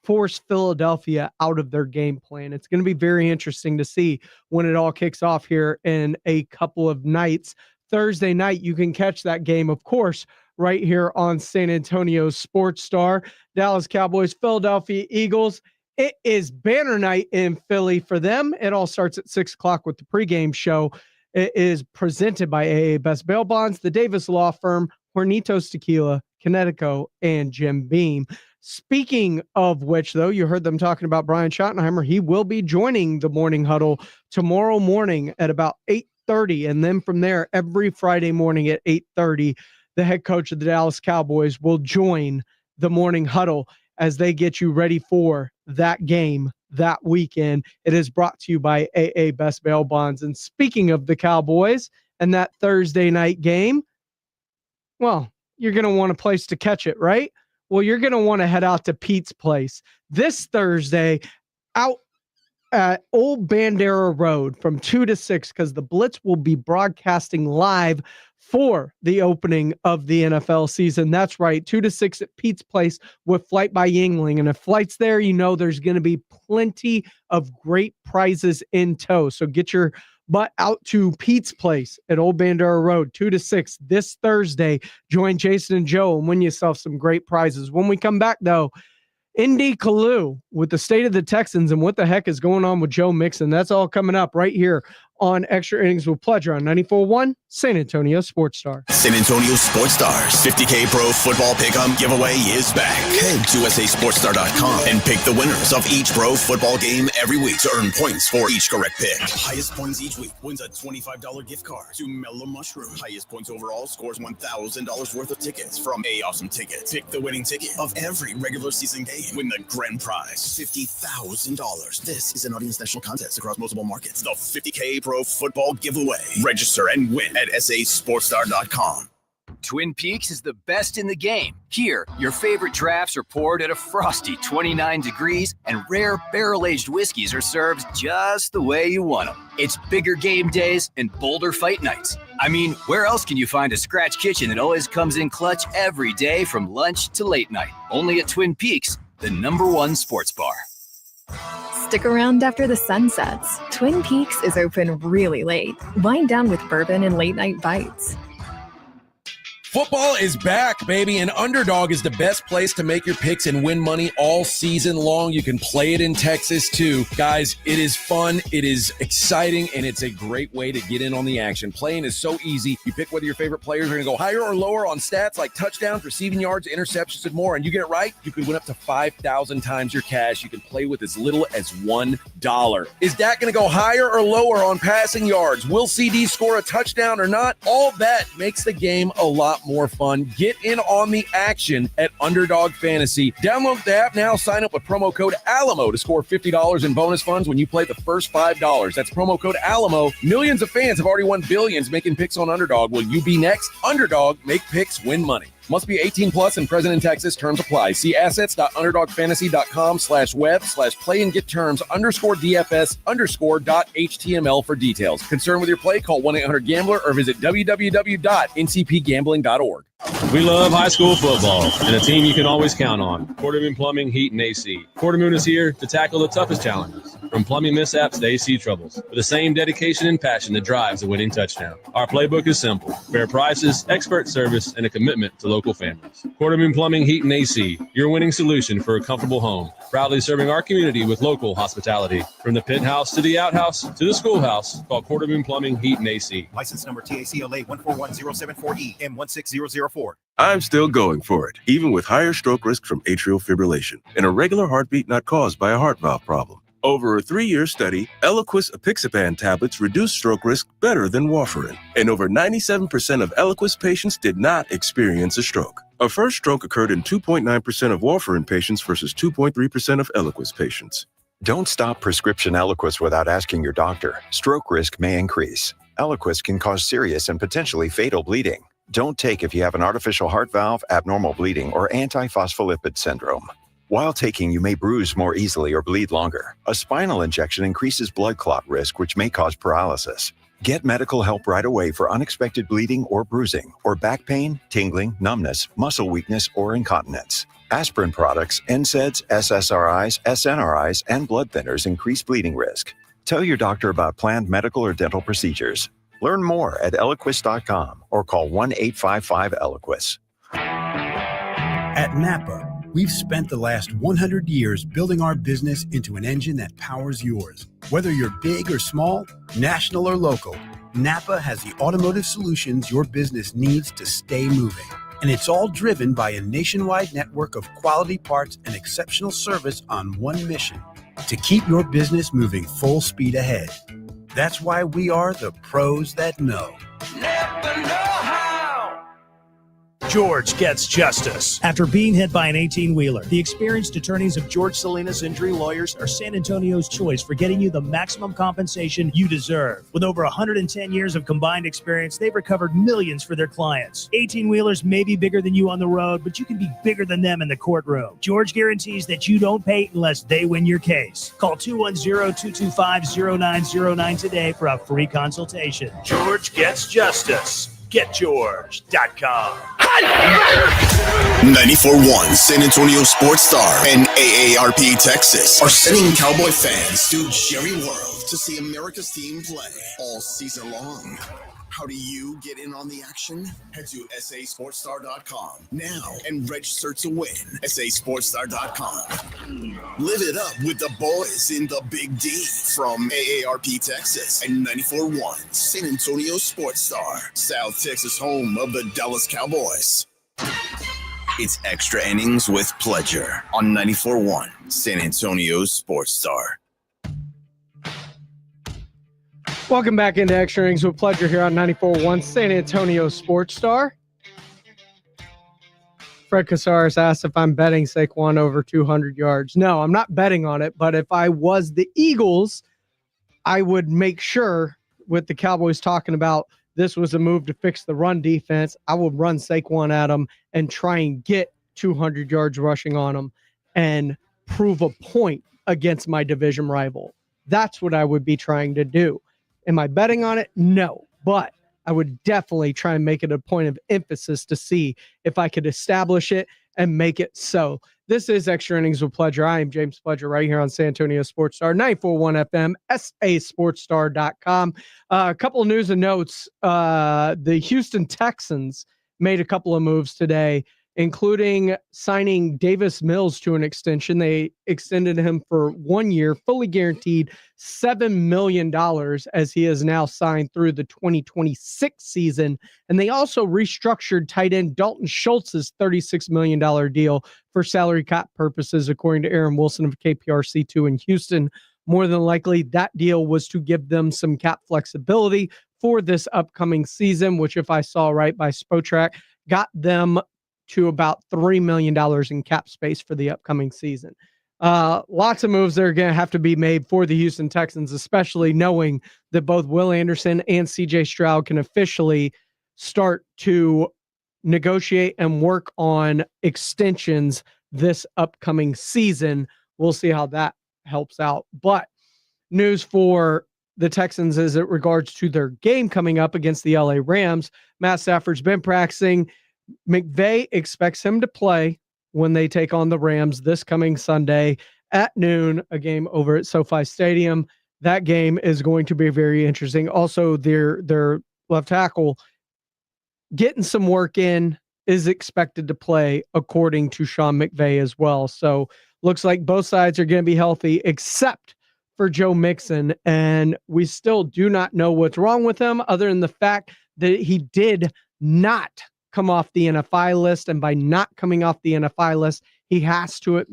force Philadelphia out of their game plan. It's going to be very interesting to see when it all kicks off here in a couple of nights. Thursday night, you can catch that game, of course, right here on San Antonio Sports Star. Dallas Cowboys, Philadelphia Eagles. It is banner night in Philly for them. It all starts at 6 o'clock with the pregame show. It is presented by AA Best Bail Bonds, the Davis Law Firm, Hornitos Tequila, Connecticut, and Jim Beam. Speaking of which, though, you heard them talking about Brian Schottenheimer. He will be joining the Morning Huddle tomorrow morning at about 8:30, and then from there, every Friday morning at 8:30, the head coach of the Dallas Cowboys will join the Morning Huddle as they get you ready for that game that weekend. It is brought to you by AA Best Bail Bonds. And speaking of the Cowboys and that Thursday night game, well, you're going to want a place to catch it, right? Well, you're going to want to head out to Pete's Place this Thursday out at Old Bandera Road from 2 to 6, because the Blitz will be broadcasting live for the opening of the NFL season. That's right, 2 to 6 at Pete's Place with Flight by Yingling. And if Flight's there, you know there's going to be plenty of great prizes in tow. So get your butt out to Pete's Place at Old Bandera Road, 2 to 6 this Thursday. Join Jason and Joe and win yourself some great prizes. When we come back, though, Indy Kalu with the state of the Texans and what the heck is going on with Joe Mixon. That's all coming up right here on Extra Innings with Pleasure on 94.1 San Antonio Sports Star. San Antonio Sports Stars 50K Pro Football Pick'em giveaway is back. Head to USASportsStar.com and pick the winners of each pro football game every week to earn points for each correct pick. Highest points each week wins a $25 gift card to Mellow Mushroom. Highest points overall scores $1,000 worth of tickets from A Awesome Tickets. Pick the winning ticket of every regular season game. Win the grand prize, $50,000. This is an audience national contest across multiple markets. The 50K Pro Football Giveaway. Register and win at SASportsStar.com. Twin Peaks is the best in the game. Here, your favorite drafts are poured at a frosty 29 degrees, and rare barrel-aged whiskeys are served just the way you want them. It's bigger game days and bolder fight nights. I mean, where else can you find a scratch kitchen that always comes in clutch every day from lunch to late night? Only at Twin Peaks, the #1 sports bar. Stick around after the sun sets. Twin Peaks is open really late. Wind down with bourbon and late-night bites. Football is back, baby, and Underdog is the best place to make your picks and win money all season long. You can play it in Texas, too. Guys, it is fun, it is exciting, and it's a great way to get in on the action. Playing is so easy. You pick whether your favorite players are going to go higher or lower on stats like touchdowns, receiving yards, interceptions, and more, and you get it right, you could win up to 5,000 times your cash. You can play with as little as $1. Is Dak going to go higher or lower on passing yards? Will CD score a touchdown or not? All that makes the game a lot more fun. Get in on the action at Underdog Fantasy. Download the app now. Sign up with promo code ALAMO to score $50 in bonus funds when you play the first $5. That's promo code ALAMO. Millions of fans have already won billions making picks on Underdog. Will you be next? Underdog, make picks, win money. Must be 18 plus and present in Texas. Terms apply. See assets.underdogfantasy.com/web/play and get terms _DFS_.html for details. Concerned with your play? Call 1-800-GAMBLER or visit www.ncpgambling.org. We love high school football and a team you can always count on. Quartermoon Plumbing, Heat, and AC. Quartermoon is here to tackle the toughest challenges, from plumbing mishaps to AC troubles, with the same dedication and passion that drives a winning touchdown. Our playbook is simple: fair prices, expert service, and a commitment to local families. Quartermoon Plumbing, Heat, and AC, your winning solution for a comfortable home. Proudly serving our community with local hospitality. From the pit house to the outhouse to the schoolhouse, call Quartermoon Plumbing, Heat, and AC. License number TACLA 141074E M16004. I'm still going for it, even with higher stroke risk from atrial fibrillation and a regular heartbeat not caused by a heart valve problem. Over a 3-year study, Eliquis apixaban tablets reduce stroke risk better than warfarin, and over 97% of Eliquis patients did not experience a stroke. A first stroke occurred in 2.9% of warfarin patients versus 2.3% of Eliquis patients. Don't stop prescription Eliquis without asking your doctor. Stroke risk may increase. Eliquis can cause serious and potentially fatal bleeding. Don't take if you have an artificial heart valve, abnormal bleeding, or antiphospholipid syndrome. While taking, you may bruise more easily or bleed longer. A spinal injection increases blood clot risk, which may cause paralysis. Get medical help right away for unexpected bleeding or bruising, or back pain, tingling, numbness, muscle weakness, or incontinence. Aspirin products, NSAIDs, SSRIs, SNRIs, and blood thinners increase bleeding risk. Tell your doctor about planned medical or dental procedures. Learn more at Eliquis.com or call 1-855-ELIQUIS. At Napa, we've spent the last 100 years building our business into an engine that powers yours. Whether you're big or small, national or local, Napa has the automotive solutions your business needs to stay moving. And it's all driven by a nationwide network of quality parts and exceptional service on one mission: to keep your business moving full speed ahead. That's why we are the pros that know. George gets justice. After being hit by an 18-wheeler, the experienced attorneys of George Salinas Injury Lawyers are San Antonio's choice for getting you the maximum compensation you deserve. With over 110 years of combined experience, they've recovered millions for their clients. 18-wheelers may be bigger than you on the road, but you can be bigger than them in the courtroom. George guarantees that you don't pay unless they win your case. Call 210-225-0909 today for a free consultation. George gets justice. GetGeorge.com. 94.1 San Antonio Sports Star and AARP Texas are sending Cowboy fans to Jerry World to see America's team play all season long. How do you get in on the action? Head to sasportstar.com now and register to win. sasportstar.com. Live it up with the boys in the Big D from AARP Texas and 94.1 San Antonio Sports Star, South Texas home of the Dallas Cowboys. It's Extra Innings with Pledger on 94.1 San Antonio Sports Star. Welcome back into Extra Innings with Pledger here on 94.1 San Antonio Sports Star. Fred Casares asked if I'm betting Saquon over 200 yards. No, I'm not betting on it, but if I was the Eagles, I would make sure, with the Cowboys talking about this was a move to fix the run defense, I would run Saquon at them and try and get 200 yards rushing on them and prove a point against my division rival. That's what I would be trying to do. Am I betting on it? No, but I would definitely try and make it a point of emphasis to see if I could establish it and make it so. This is Extra Innings with Pledger. I am James Pledger right here on San Antonio Sports Star, 94.1 FM, sasportstar.com. A couple of news and notes. The Houston Texans made a couple of moves today, including signing Davis Mills to an extension. They extended him for 1 year, fully guaranteed $7 million, as he is now signed through the 2026 season. And they also restructured tight end Dalton Schultz's $36 million deal for salary cap purposes, according to Aaron Wilson of KPRC2 in Houston. More than likely, that deal was to give them some cap flexibility for this upcoming season, which, if I saw right by Spotrac, got them to about $3 million in cap space for the upcoming season. Lots of moves that are going to have to be made for the Houston Texans, especially knowing that both Will Anderson and CJ Stroud can officially start to negotiate and work on extensions this upcoming season. We'll see how that helps out. But news for the Texans as it regards to their game coming up against the LA Rams. Matt Stafford's been practicing. McVay expects him to play when they take on the Rams this coming Sunday at noon, a game over at SoFi Stadium. That game is going to be very interesting. Also, their left tackle getting some work in is expected to play, according to Sean McVay as well. So looks like both sides are going to be healthy, except for Joe Mixon. And we still do not know what's wrong with him, other than the fact that he did not come off the NFI list, and by not coming off the NFI list, he has to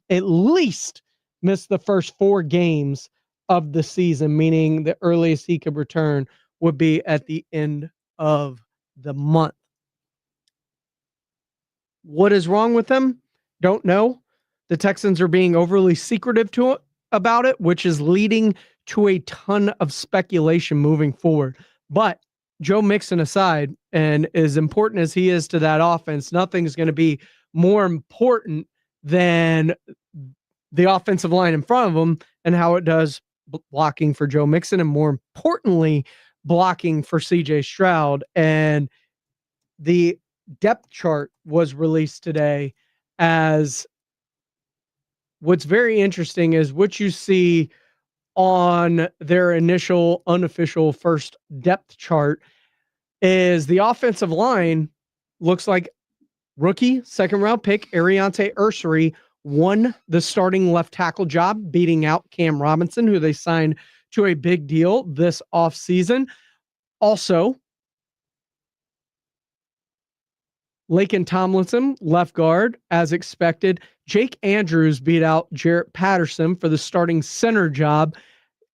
at least miss the first 4 games of the season, meaning the earliest he could return would be at the end of the month. What is wrong with him? Don't know. The Texans are being overly secretive about it, which is leading to a ton of speculation moving forward. But Joe Mixon aside, and as important as he is to that offense, nothing's going to be more important than the offensive line in front of him and how it does blocking for Joe Mixon, and more importantly, blocking for CJ Stroud. And the depth chart was released today. As what's very interesting is what you see on their initial unofficial first depth chart is the offensive line looks like rookie second round pick Ariante Ursery won the starting left tackle job, beating out Cam Robinson, who they signed to a big deal this offseason. Also, Laken Tomlinson, left guard, as expected. Jake Andrews beat out Jarrett Patterson for the starting center job.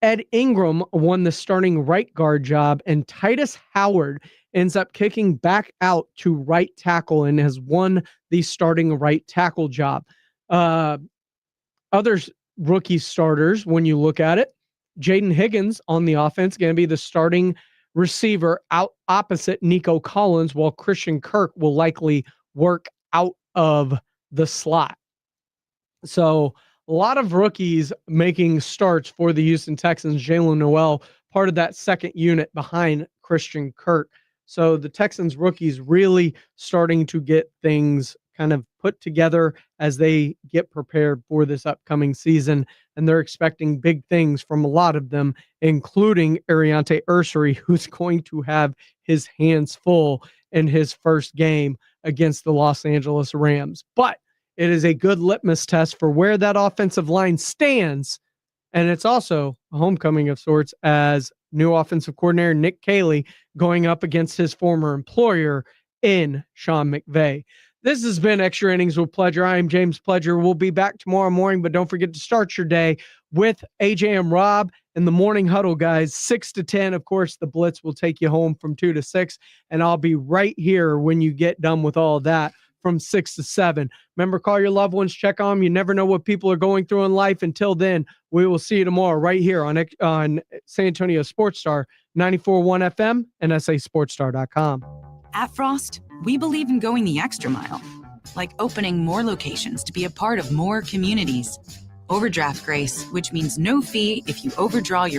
Ed Ingram won the starting right guard job, and Titus Howard ends up kicking back out to right tackle and has won the starting right tackle job. Other rookie starters, when you look at it, Jaden Higgins on the offense, going to be the starting receiver out opposite Nico Collins, while Christian Kirk will likely work out of the slot. So a lot of rookies making starts for the Houston Texans. Jalen Noel, part of that second unit behind Christian Kirk. So the Texans rookies really starting to get things kind of put together as they get prepared for this upcoming season. And they're expecting big things from a lot of them, including Ariante Ursery, who's going to have his hands full in his first game against the Los Angeles Rams. But it is a good litmus test for where that offensive line stands. And it's also a homecoming of sorts, as new offensive coordinator Nick Caley going up against his former employer in Sean McVay. This has been Extra Innings with Pledger. I am James Pledger. We'll be back tomorrow morning, but don't forget to start your day with AJ and Rob in the Morning Huddle, guys, 6 to 10. Of course, the Blitz will take you home from 2 to 6, and I'll be right here when you get done with all of that from 6 to 7. Remember, call your loved ones, check on them. You never know what people are going through in life. Until then, we will see you tomorrow right here on San Antonio Sports Star 94.1 FM and sasportstar.com. At Frost, we believe in going the extra mile, like opening more locations to be a part of more communities. Overdraft grace, which means no fee if you overdraw your